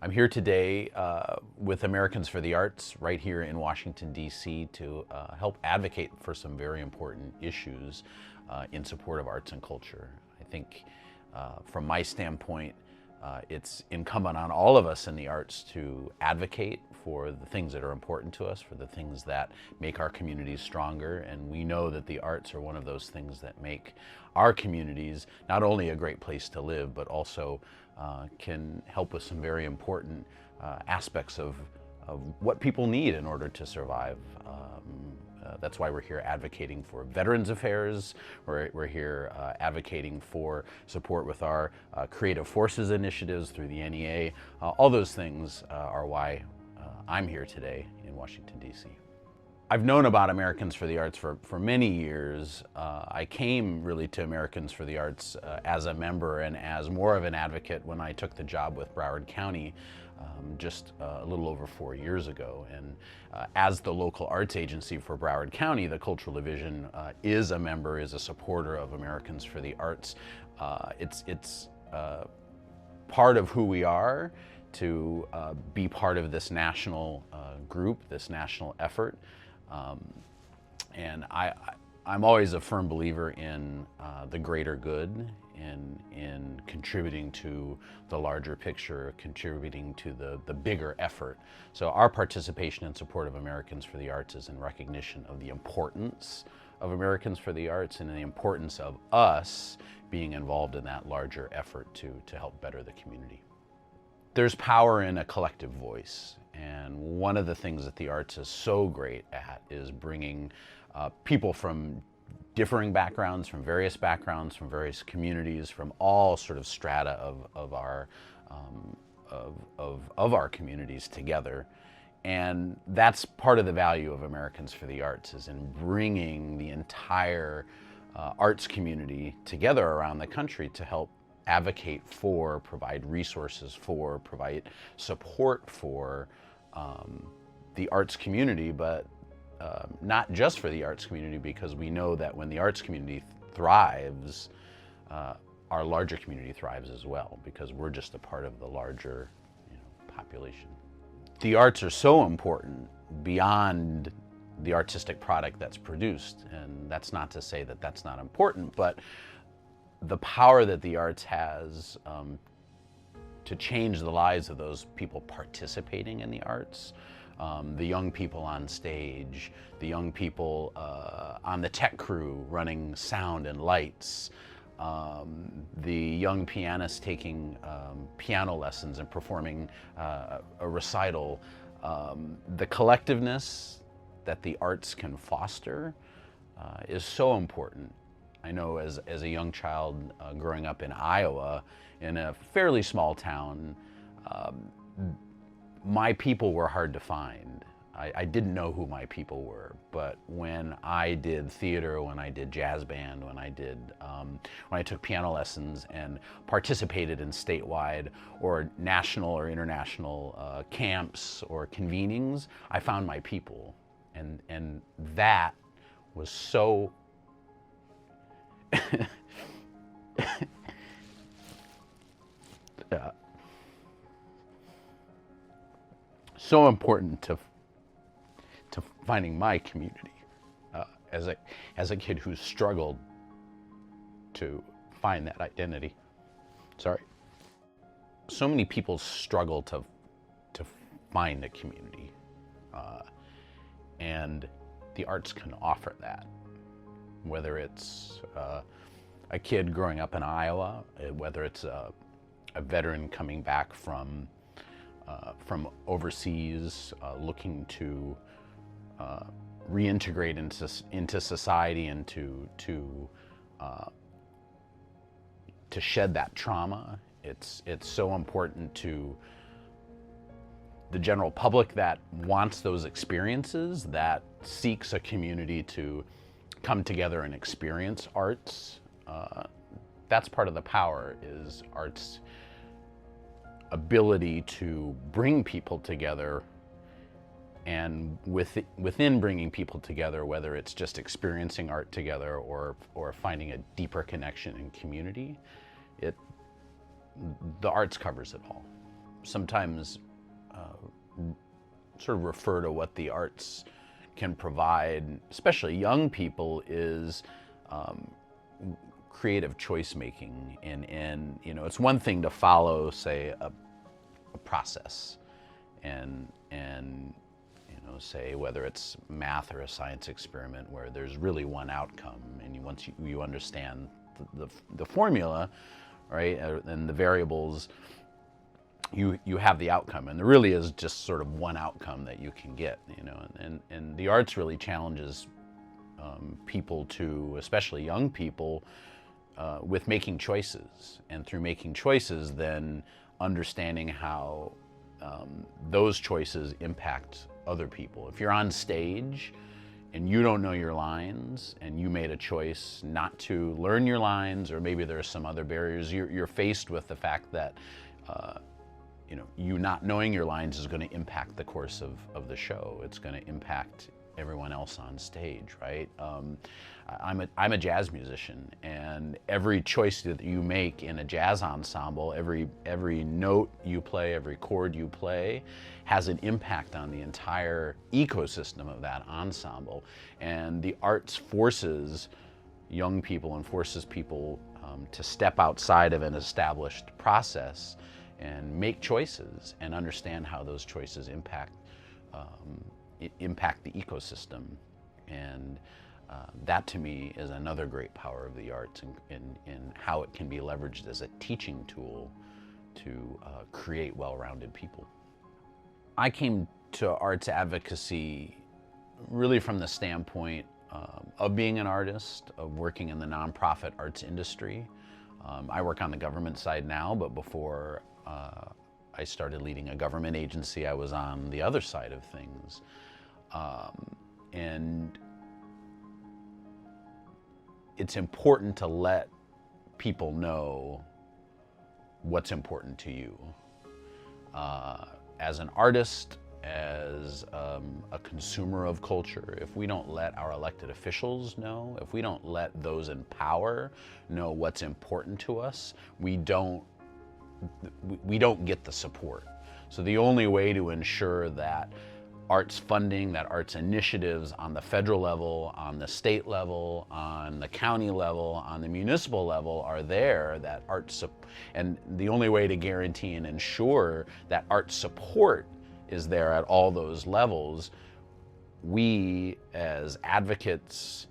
I'm here today with Americans for the Arts right here in Washington, D.C. to help advocate for some very important issues in support of arts and culture. I think from my standpoint, it's incumbent on all of us in the arts to advocate for the things that are important to us, for the things that make our communities stronger. And we know that the arts are one of those things that make our communities not only a great place to live, but also can help with some very important aspects of what people need in order to survive. That's why we're here advocating for Veterans Affairs. We're here advocating for support with our Creative Forces initiatives through the NEA. All those things are why I'm here today in Washington, D.C. I've known about Americans for the Arts for many years. I came really to Americans for the Arts as a member and as more of an advocate when I took the job with Broward County just a little over 4 years ago. And as the local arts agency for Broward County, the Cultural Division is a supporter of Americans for the Arts. It's part of who we are to be part of this national group, this national effort. And I'm always a firm believer in the greater good, in contributing to the larger picture, contributing to the bigger effort. So our participation in support of Americans for the Arts is in recognition of the importance of Americans for the Arts and the importance of us being involved in that larger effort to help better the community. There's power in a collective voice. And one of the things that the arts is so great at is bringing people from differing backgrounds, from various communities, from all sort of strata of our communities together. And that's part of the value of Americans for the Arts, is in bringing the entire arts community together around the country to help advocate for, provide resources for, provide support for the arts community, but not just for the arts community, because we know that when the arts community thrives, our larger community thrives as well, because we're just a part of the larger population. The arts are so important beyond the artistic product that's produced, and that's not to say that that's not important, but the power that the arts has to change the lives of those people participating in the arts, the young people on stage, the young people on the tech crew running sound and lights, the young pianists taking piano lessons and performing a recital, the collectiveness that the arts can foster is so important. I know as a young child growing up in Iowa, in a fairly small town, my people were hard to find. I didn't know who my people were, but when I did theater, when I did jazz band, when I took piano lessons and participated in statewide or national or international camps or convenings, I found my people, and that was so so important to finding my community as a kid who struggled to find that identity. Sorry. So many people struggle to find a community, and the arts can offer that. Whether it's a kid growing up in Iowa, whether it's a veteran coming back from overseas, looking to reintegrate into society and to shed that trauma. It's so important to the general public that wants those experiences, that seeks a community to come together and experience arts. That's part of the power, is art's ability to bring people together, and within bringing people together, whether it's just experiencing art together or finding a deeper connection in community, the arts covers it all. sometimes sort of refer to what the arts can provide, especially young people, is creative choice making. And you know, it's one thing to follow, say, a process, and you know, say whether it's math or a science experiment where there's really one outcome, and once you understand the formula, right, and the variables, you have the outcome, and there really is just sort of one outcome that you can get, you know. And the arts really challenges people to, especially young people, with making choices, and through making choices, then understanding how those choices impact other people. If you're on stage and you don't know your lines, and you made a choice not to learn your lines, or maybe there's some other barriers, you're faced with the fact that you know, you not knowing your lines is going to impact the course of the show. It's going to impact everyone else on stage, right? I'm a jazz musician, and every choice that you make in a jazz ensemble, every note you play, every chord you play, has an impact on the entire ecosystem of that ensemble. And the arts forces young people and forces people to step outside of an established process and make choices and understand how those choices impact the ecosystem. And that, to me, is another great power of the arts, in how it can be leveraged as a teaching tool to create well-rounded people. I came to arts advocacy really from the standpoint of being an artist, of working in the nonprofit arts industry. I work on the government side now, but before I started leading a government agency, I was on the other side of things. And it's important to let people know what's important to you. As an artist, as a consumer of culture, if we don't let our elected officials know, if we don't let those in power know what's important to us, we don't get the support. So the only way to ensure that arts funding, that arts initiatives on the federal level, on the state level, on the county level, on the municipal level are there, that and the only way to guarantee and ensure that art support is there at all those levels, we as advocates,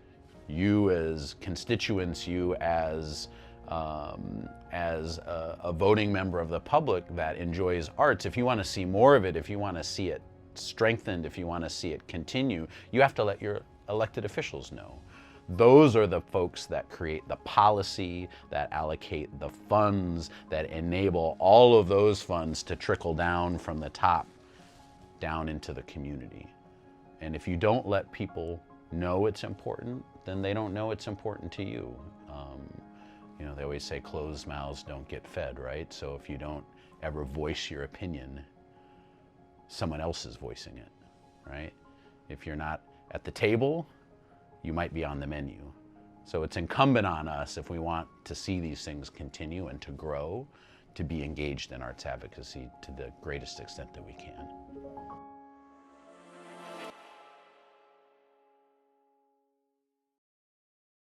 you as constituents, you as a voting member of the public that enjoys arts, if you want to see more of it, if you want to see it strengthened, if you want to see it continue, you have to let your elected officials know. Those are the folks that create the policy, that allocate the funds, that enable all of those funds to trickle down from the top down into the community. And if you don't let people know it's important, then they don't know it's important to you. You know, they always say closed mouths don't get fed, right? So if you don't ever voice your opinion, someone else is voicing it, right? If you're not at the table, you might be on the menu. So it's incumbent on us, if we want to see these things continue and to grow, to be engaged in arts advocacy to the greatest extent that we can.